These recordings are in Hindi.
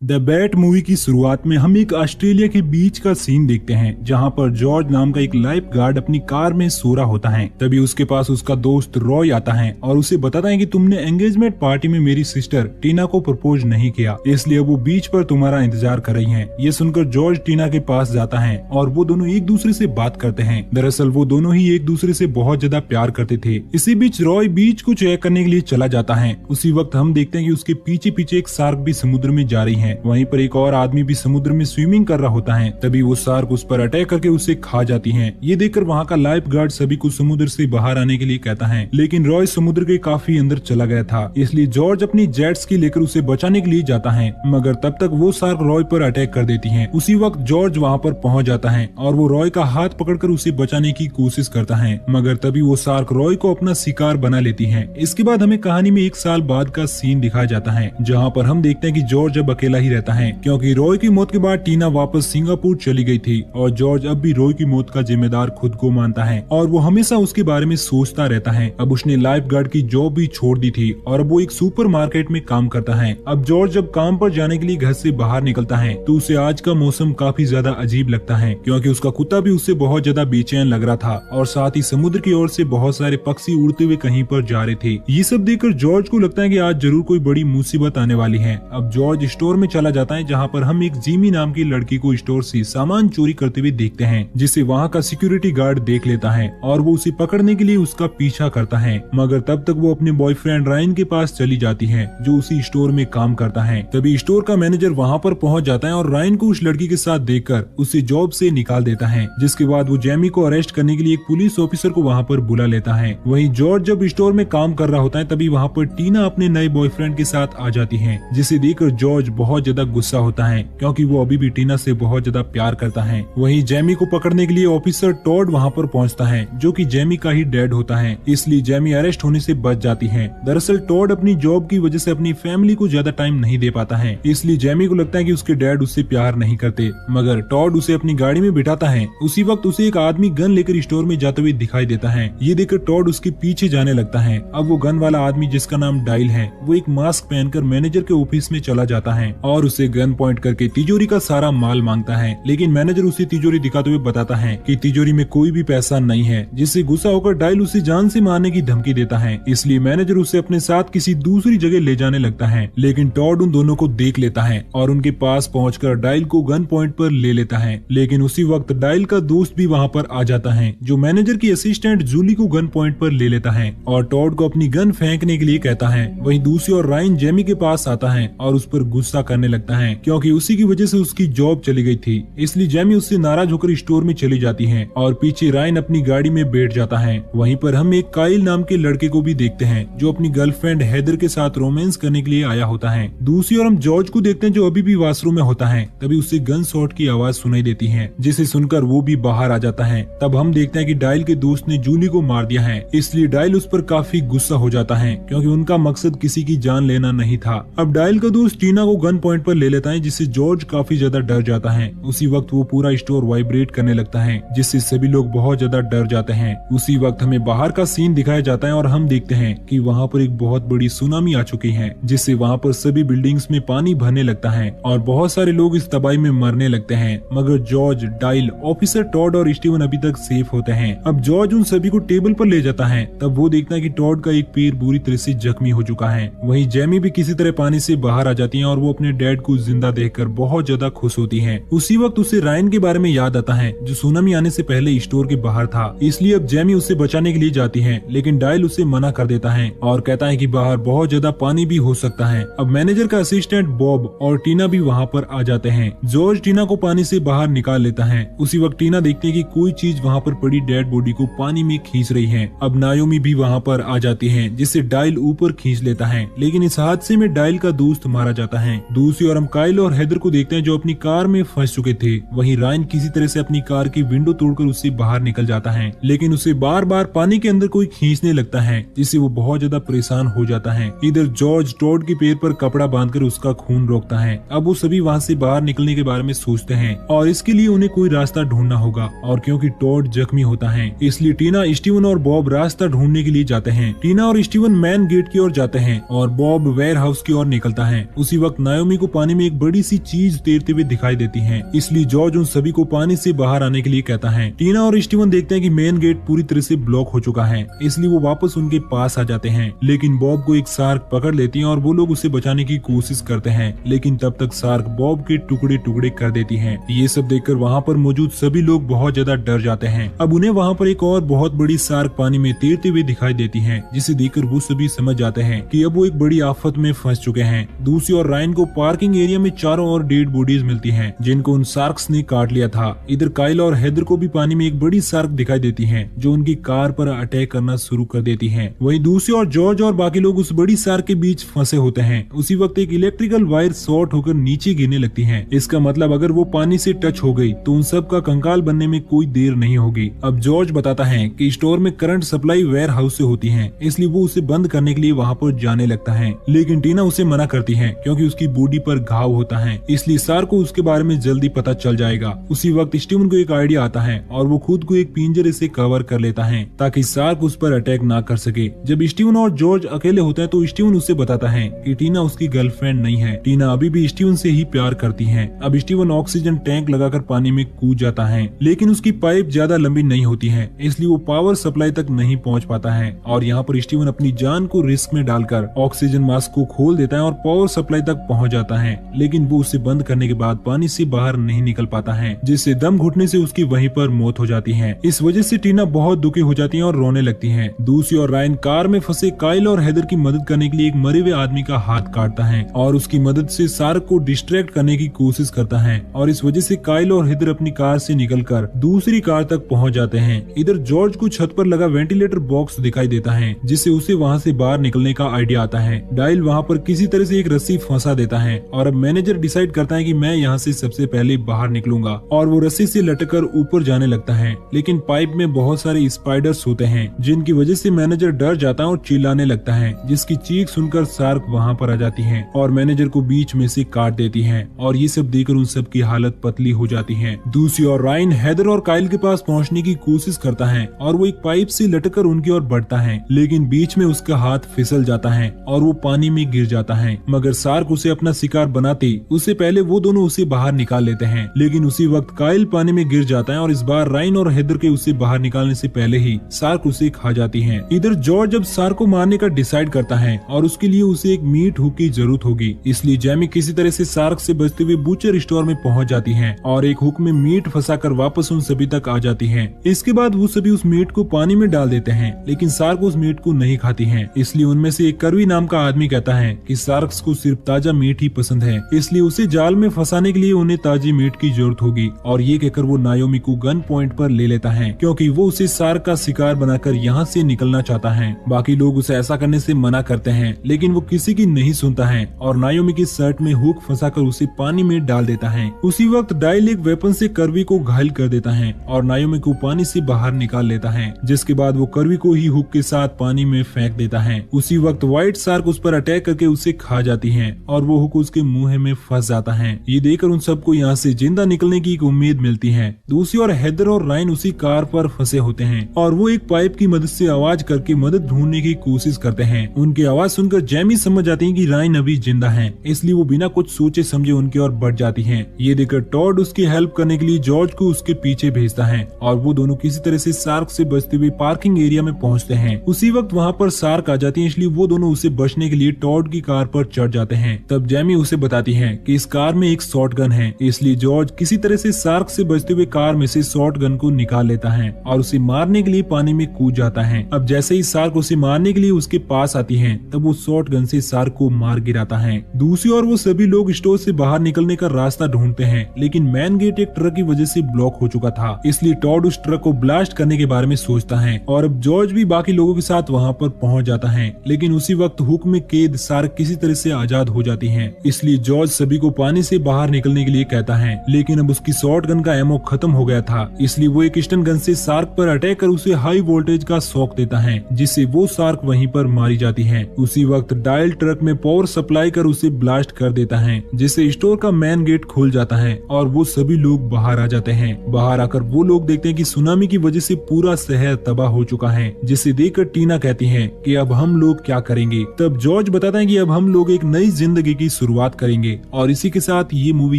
द बैट मूवी की शुरुआत में हम एक ऑस्ट्रेलिया के बीच का सीन देखते हैं जहां पर जॉर्ज नाम का एक लाइफ गार्ड अपनी कार में सो रहा होता है। तभी उसके पास उसका दोस्त रॉय आता है और उसे बताता है कि तुमने एंगेजमेंट पार्टी में मेरी सिस्टर टीना को प्रपोज नहीं किया, इसलिए वो बीच पर तुम्हारा इंतजार कर रही है। ये सुनकर जॉर्ज टीना के पास जाता है और वो दोनों एक दूसरे से बात करते हैं। दरअसल वो दोनों ही एक दूसरे से बहुत ज्यादा प्यार करते थे। इसी बीच रॉय बीच को चेक करने के लिए चला जाता है। उसी वक्त हम देखते हैं कि उसके पीछे पीछे एक शार्क भी समुद्र में जा रही है। वहीं पर एक और आदमी भी समुद्र में स्विमिंग कर रहा होता है। तभी वो शार्क उस पर अटैक करके उसे खा जाती है। ये देखकर वहाँ का लाइफ गार्ड सभी को समुद्र से बाहर आने के लिए कहता है, लेकिन रॉय समुद्र के काफी अंदर चला गया था, इसलिए जॉर्ज अपनी जेट स्की लेकर उसे बचाने के लिए जाता है, मगर तब तक वो शार्क रॉय पर अटैक कर देती है। उसी वक्त जॉर्ज वहाँ पर पहुँच जाता है और वो रॉय का हाथ पकड़कर उसे बचाने की कोशिश करता है, मगर तभी वो शार्क रॉय को अपना शिकार बना लेती है। इसके बाद हमें कहानी में 1 साल बाद का सीन दिखाया जाता है, जहाँ पर हम देखते हैं कि जॉर्ज अब अकेला ही रहता है, क्योंकि रॉय की मौत के बाद टीना वापस सिंगापुर चली गई थी और जॉर्ज अब भी रॉय की मौत का जिम्मेदार खुद को मानता है और वो हमेशा उसके बारे में सोचता रहता है। अब उसने लाइफ गार्ड की जॉब भी छोड़ दी थी और अब वो एक सुपर मार्केट में काम करता है। अब जॉर्ज जब काम पर जाने के लिए घर से बाहर निकलता है तो उसे आज का मौसम काफी ज्यादा अजीब लगता है, क्योंकि उसका कुत्ता भी उससे बहुत ज्यादा बेचैन लग रहा था और साथ ही समुद्र की ओर से बहुत सारे पक्षी उड़ते हुए कहीं पर जा रहे थे। ये सब देखकर जॉर्ज को लगता है कि आज जरूर कोई बड़ी मुसीबत आने वाली है। अब जॉर्ज स्टोर में चला जाता है, जहाँ पर हम एक जिमी नाम की लड़की को स्टोर से सामान चोरी करते हुए देखते हैं, जिसे वहाँ का सिक्योरिटी गार्ड देख लेता है और वो उसे पकड़ने के लिए उसका पीछा करता है, मगर तब तक वो अपने बॉयफ्रेंड रायन के पास चली जाती है जो उसी स्टोर में काम करता है। तभी स्टोर का मैनेजर वहाँ पर पहुँच जाता है और रायन को उस लड़की के साथ देखकर उसे जॉब से निकाल देता है, जिसके बाद वो जेमी को अरेस्ट करने के लिए एक पुलिस ऑफिसर को वहाँ पर बुला लेता है। वहीं जॉर्ज जब स्टोर में काम कर रहा होता है तभी वहाँ पर टीना अपने नए बॉयफ्रेंड के साथ आ जाती है, जिसे देखकर जॉर्ज बहुत ज्यादा गुस्सा होता है, क्योंकि वो अभी भी टीना से बहुत ज्यादा प्यार करता है। वहीं जेमी को पकड़ने के लिए ऑफिसर टॉड वहाँ पर पहुँचता है, जो कि जेमी का ही डैड होता है, इसलिए जेमी अरेस्ट होने से बच जाती है। दरअसल टॉड अपनी जॉब की वजह से अपनी फैमिली को ज्यादा टाइम नहीं दे पाता है, इसलिए जेमी को लगता है कि उसके डैड उससे प्यार नहीं करते, मगर टॉड उसे अपनी गाड़ी में बिठाता है। उसी वक्त उसे एक आदमी गन लेकर स्टोर में जाते हुए दिखाई देता है। ये देखकर टॉड उसके पीछे जाने लगता है। अब वो गन वाला आदमी, जिसका नाम डाइल है, वो एक मास्क पहनकर मैनेजर के ऑफिस में चला जाता है और उसे गन पॉइंट करके तिजोरी का सारा माल मांगता है, लेकिन मैनेजर उसे तिजोरी दिखाते हुए बताता है कि तिजोरी में कोई भी पैसा नहीं है, जिससे गुस्सा होकर डाइल उसे जान से मारने की धमकी देता है। इसलिए मैनेजर उसे अपने साथ किसी दूसरी जगह ले जाने लगता है, लेकिन टॉड उन दोनों को देख लेता है और उनके पास पहुंचकर डाइल को गन पॉइंट पर ले लेता है। लेकिन उसी वक्त डाइल का दोस्त भी वहाँ पर आ जाता है, जो मैनेजर की असिस्टेंट जूली को गन पॉइंट पर ले लेता है और टॉड को अपनी गन फेंकने के लिए कहता है। वहीं दूसरी ओर रायन जेमी के पास आता है और उस पर गुस्सा करने लगता है, क्योंकि उसी की वजह से उसकी जॉब चली गई थी। इसलिए जेमी उससे नाराज होकर स्टोर में चली जाती है और पीछे रायन अपनी गाड़ी में बैठ जाता है। वहीं पर हम एक काइल नाम के लड़के को भी देखते हैं, जो अपनी गर्लफ्रेंड हेदर के साथ रोमांस करने के लिए आया होता है। दूसरी ओर हम जॉर्ज को देखते हैं, जो अभी भी वॉशरूम में होता है। तभी उससे गन शॉट की आवाज सुनाई देती है, जिसे सुनकर वो भी बाहर आ जाता है। तब हम देखते हैं कि डाइल के दोस्त ने जूली को मार दिया है, इसलिए डाइल उस पर काफी गुस्सा हो जाता है, क्योंकि उनका मकसद किसी की जान लेना नहीं था। अब डाइल का दोस्त टीना को गन पॉइंट पर ले लेता है, जिससे जॉर्ज काफी ज्यादा डर जाता है। उसी वक्त वो पूरा स्टोर वाइब्रेट करने लगता है, जिससे सभी लोग बहुत ज्यादा डर जाते हैं। उसी वक्त हमें बाहर का सीन दिखाया जाता है और हम देखते हैं कि वहाँ पर एक बहुत बड़ी सुनामी आ चुकी है, जिससे वहाँ पर सभी बिल्डिंग्स में पानी भरने लगता है और बहुत सारे लोग इस तबाही में मरने लगते हैं, मगर जॉर्ज, डाइल, ऑफिसर टॉड और स्टीवन अभी तक सेफ होते हैं। अब जॉर्ज उन सभी को टेबल पर ले जाता है। तब वो देखता है कि टॉड का एक पैर बुरी तरह से जख्मी हो चुका है। वहीं जेमी भी किसी तरह पानी से बाहर आ जाती है और वो अपने डैड को जिंदा देखकर बहुत ज्यादा खुश होती है। उसी वक्त उसे रायन के बारे में याद आता है, जो सुनामी आने से पहले स्टोर के बाहर था, इसलिए अब जेमी उसे बचाने के लिए जाती है, लेकिन डाइल उसे मना कर देता है और कहता है कि बाहर बहुत ज्यादा पानी भी हो सकता है। अब मैनेजर का असिस्टेंट बॉब और टीना भी वहाँ पर आ जाते हैं। जॉर्ज टीना को पानी से बाहर निकाल लेता है। उसी वक्त टीना देखती है कि कोई चीज वहाँ पर पड़ी डेड बॉडी को पानी में खींच रही है। अब नायोमी भी वहाँ पर आ जाती है, जिससे डाइल ऊपर खींच लेता है, लेकिन इस हादसे में डाइल का दोस्त मारा जाता है। दूसरी ओर हम काइल और हेदर को देखते हैं, जो अपनी कार में फंस चुके थे। वहीं रायन किसी तरह से अपनी कार की विंडो तोड़कर उससे बाहर निकल जाता है, लेकिन उसे बार बार पानी के अंदर कोई खींचने लगता है, जिससे वो बहुत ज्यादा परेशान हो जाता है। इधर जॉर्ज टॉड के पैर पर कपड़ा बांधकर उसका खून रोकता है। अब वो सभी वहाँ से बाहर निकलने के बारे में सोचते हैं और इसके लिए उन्हें कोई रास्ता ढूंढना होगा, और क्योंकि टॉड जख्मी होता है इसलिए टीना, स्टीवन और बॉब रास्ता ढूंढने के लिए जाते हैं। टीना और स्टीवन मैन गेट की ओर जाते हैं और बॉब वेयर हाउस की ओर निकलता है। उसी वक्त नायोमी नायोमी को पानी में एक बड़ी सी चीज तैरते हुए दिखाई देती है, इसलिए जॉर्ज उन सभी को पानी से बाहर आने के लिए कहता है। टीना और स्टीवन देखते हैं कि मेन गेट पूरी तरह से ब्लॉक हो चुका है, इसलिए वो वापस उनके पास आ जाते हैं। लेकिन बॉब को एक शार्क पकड़ लेती है और वो लोग उसे बचाने की कोशिश करते हैं, लेकिन तब तक शार्क बॉब के टुकड़े टुकड़े कर देती है। ये सब देखकर वहाँ पर मौजूद सभी लोग बहुत ज्यादा डर जाते हैं। अब उन्हें वहाँ पर एक और बहुत बड़ी शार्क पानी में तैरते हुए दिखाई देती है, जिसे देखकर वो सभी समझ जाते हैं कि अब वो एक बड़ी आफत में फंस चुके हैं। दूसरी ओर रायन को पार्किंग एरिया में चारों ओर डेड बॉडीज मिलती हैं, जिनको उन शार्क्स ने काट लिया था। इधर काइल और हेदर को भी पानी में एक बड़ी शार्क दिखाई देती है, जो उनकी कार पर अटैक करना शुरू कर देती है। वहीं दूसरी ओर जॉर्ज और बाकी लोग उस बड़ी शार्क के बीच फंसे होते हैं। उसी वक्त एक इलेक्ट्रिकल वायर शॉर्ट होकर नीचे गिरने लगती है। इसका मतलब अगर वो पानी से टच हो गई तो उन सब का कंकाल बनने में कोई देर नहीं होगी। अब जॉर्ज बताता है कि स्टोर में करंट सप्लाई वेयर हाउस से होती है, इसलिए वो उसे बंद करने के लिए वहाँ पर जाने लगता है। लेकिन टीना उसे मना करती है क्योंकि उसकी बॉडी पर घाव होता है, इसलिए शार्क को उसके बारे में जल्दी पता चल जाएगा। उसी वक्त स्टीवन को एक आइडिया आता है और वो खुद को एक पिंजरे से कवर कर लेता है ताकि शार्क उस पर अटैक ना कर सके। जब स्टीवन और जॉर्ज अकेले होते हैं तो स्टीवन उसे बताता है कि टीना उसकी गर्लफ्रेंड नहीं है। टीना अभी भी स्टीवन से ही प्यार करती है। अब स्टीवन ऑक्सीजन टैंक लगाकर पानी में कूद जाता है, लेकिन उसकी पाइप ज्यादा लंबी नहीं होती है, इसलिए वो पावर सप्लाई तक नहीं पहुंच पाता है। और यहाँ पर स्टीवन अपनी जान को रिस्क में डालकर ऑक्सीजन मास्क को खोल देता है और पावर सप्लाई तक पहुंच जाता है, लेकिन वो उसे बंद करने के बाद पानी से बाहर नहीं निकल पाता है, जिससे दम घुटने से उसकी वहीं पर मौत हो जाती है। इस वजह से टीना बहुत दुखी हो जाती है और रोने लगती है। दूसरी ओर रायन कार में फंसे काइल और हेदर की मदद करने के लिए एक मरे हुए आदमी का हाथ काटता है और उसकी मदद से शार्क को डिस्ट्रैक्ट करने की कोशिश करता है, और इस वजह से काइल और हेदर अपनी कार से निकलकर दूसरी कार तक पहुंच जाते हैं। इधर जॉर्ज को छत पर लगा वेंटिलेटर बॉक्स दिखाई देता है, जिससे उसे वहां से बाहर निकलने का आइडिया आता है। डायल वहां पर किसी तरह से एक रस्सी फंसा देता है और अब मैनेजर डिसाइड करता है कि मैं यहाँ से सबसे पहले बाहर निकलूंगा, और वो रस्सी से लटकर ऊपर जाने लगता है। लेकिन पाइप में बहुत सारे स्पाइडर्स होते हैं, जिनकी वजह से मैनेजर डर जाता है और चिल्लाने लगता है, जिसकी चीख सुनकर शार्क वहाँ पर आ जाती है और मैनेजर को बीच में से काट देती है, और ये सब देखकर उन सब की हालत पतली हो जाती है। दूसरी ओर रायन हेदर और काइल के पास पहुंचने की कोशिश करता है और वो एक पाइप से लटकर उनकी ओर बढ़ता है, लेकिन बीच में उसका हाथ फिसल जाता है और वो पानी में गिर जाता है। मगर शार्क उसे अपना शिकार बनाते उससे पहले वो दोनों उसे बाहर निकाल लेते हैं। लेकिन उसी वक्त काइल पानी में गिर जाता है और इस बार रायन और हेदर के उसे बाहर निकालने से पहले ही शार्क उसे खा जाती है। इधर जॉर्ज जब शार्क को मारने का डिसाइड करता है और उसके लिए उसे एक मीट हुक की जरूरत होगी, इसलिए जैमी किसी तरह से शार्क से बचते हुए बूचर स्टोर में पहुंच जाती है और एक हुक में मीट फंसाकर वापस उन सभी तक आ जाती है। इसके बाद वो सभी उस मीट को पानी में डाल देते हैं, लेकिन शार्क उस मीट को नहीं खाती है। इसलिए उनमें से एक करवी नाम का आदमी कहता है कि शार्क्स को सिर्फ ताजा मीट ही पसंद है, इसलिए उसे जाल में फंसाने के लिए उन्हें ताजी मीट की जरूरत होगी। और ये कहकर वो नायोमी को गन पॉइंट पर ले लेता है, क्योंकि वो उसे शार्क का शिकार बनाकर यहाँ से निकलना चाहता है। बाकी लोग उसे ऐसा करने से मना करते हैं, लेकिन वो किसी की नहीं सुनता है और नायोमी की शर्ट में हुक फंसाकर उसे पानी में डाल देता है। उसी वक्त डायल एक वेपन से करवी को घायल कर देता है और नायोमी को पानी से बाहर निकाल लेता है, जिसके बाद वो करवी को ही हुक के साथ पानी में फेंक देता है। उसी वक्त व्हाइट शार्क उस पर अटैक करके उसे खा जाती है और वो हुक उसके मुंह में फंस जाता है। ये देखकर उन सबको यहाँ से जिंदा निकलने की एक उम्मीद मिलती है। दूसरी ओर हेदर और रायन उसी कार पर फंसे होते हैं और वो एक पाइप की मदद से आवाज करके मदद ढूंढने की कोशिश करते हैं। उनकी आवाज सुनकर जैमी समझ जाती है कि रायन अभी जिंदा है, इसलिए वो बिना कुछ सोचे समझे उनकी ओर बढ़ जाती है। ये देखकर टॉड उसकी हेल्प करने के लिए जॉर्ज को उसके पीछे भेजता है और वो दोनों किसी तरह से शार्क से बचते हुए पार्किंग एरिया में पहुंचते हैं। उसी वक्त वहाँ पर शार्क आ जाती है, इसलिए वो दोनों उसे बचने के लिए टॉड की कार पर चढ़ जाते हैं। तब जैमी उसे बताती है कि इस कार में एक शॉर्ट गन है, इसलिए जॉर्ज किसी तरह से शार्क से बचते हुए कार में से शॉर्ट गन को निकाल लेता है और उसे मारने के लिए पानी में कूद जाता है। अब जैसे ही शार्क उसे मारने के लिए उसके पास आती है, तब वो शॉर्ट गन से शार्क को मार गिराता है। दूसरी ओर वो सभी लोग स्टोर से बाहर निकलने का रास्ता ढूंढते हैं, लेकिन मैन गेट एक ट्रक की वजह से ब्लॉक हो चुका था, इसलिए टॉड उस ट्रक को ब्लास्ट करने के बारे में सोचता है और अब जॉर्ज भी बाकी लोगों के साथ वहाँ पर पहुँच जाता है। लेकिन उसी वक्त हुक में कैद शार्क किसी तरह से आजाद हो जाती है, इसलिए जॉर्ज सभी को पानी से बाहर निकलने के लिए कहता है। लेकिन अब उसकी शॉर्ट गन का एमो खत्म हो गया था, इसलिए वो एक स्टन गन से शार्क पर अटैक कर उसे हाई वोल्टेज का शॉक देता है, जिससे वो शार्क वहीं पर मारी जाती है। उसी वक्त डायल ट्रक में पावर सप्लाई कर उसे ब्लास्ट कर देता है, जिससे स्टोर का मेन गेट खुल जाता है और वो सभी लोग बाहर आ जाते हैं। बाहर आकर वो लोग देखते हैं कि सुनामी की वजह से पूरा शहर तबाह हो चुका है, जिसे देखकर टीना कहती है कि अब हम लोग क्या करेंगे। तब जॉर्ज बताता है कि अब हम लोग एक नई जिंदगी की शुरुआत करेंगे और इसी के साथ ये मूवी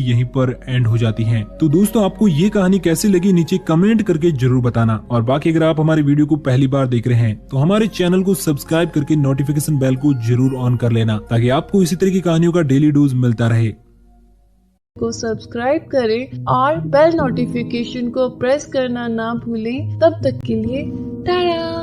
यहीं पर एंड हो जाती है। तो दोस्तों आपको ये कहानी कैसी लगी नीचे कमेंट करके जरूर बताना। और बाकी अगर आप हमारे वीडियो को पहली बार देख रहे हैं तो हमारे चैनल को सब्सक्राइब करके नोटिफिकेशन बेल को जरूर ऑन कर लेना, ताकि आपको इसी तरह की कहानियों का डेली डोज मिलता रहे। को सब्सक्राइब करें और बेल नोटिफिकेशन को प्रेस करना ना भूलें। तब तक के लिए टाटा।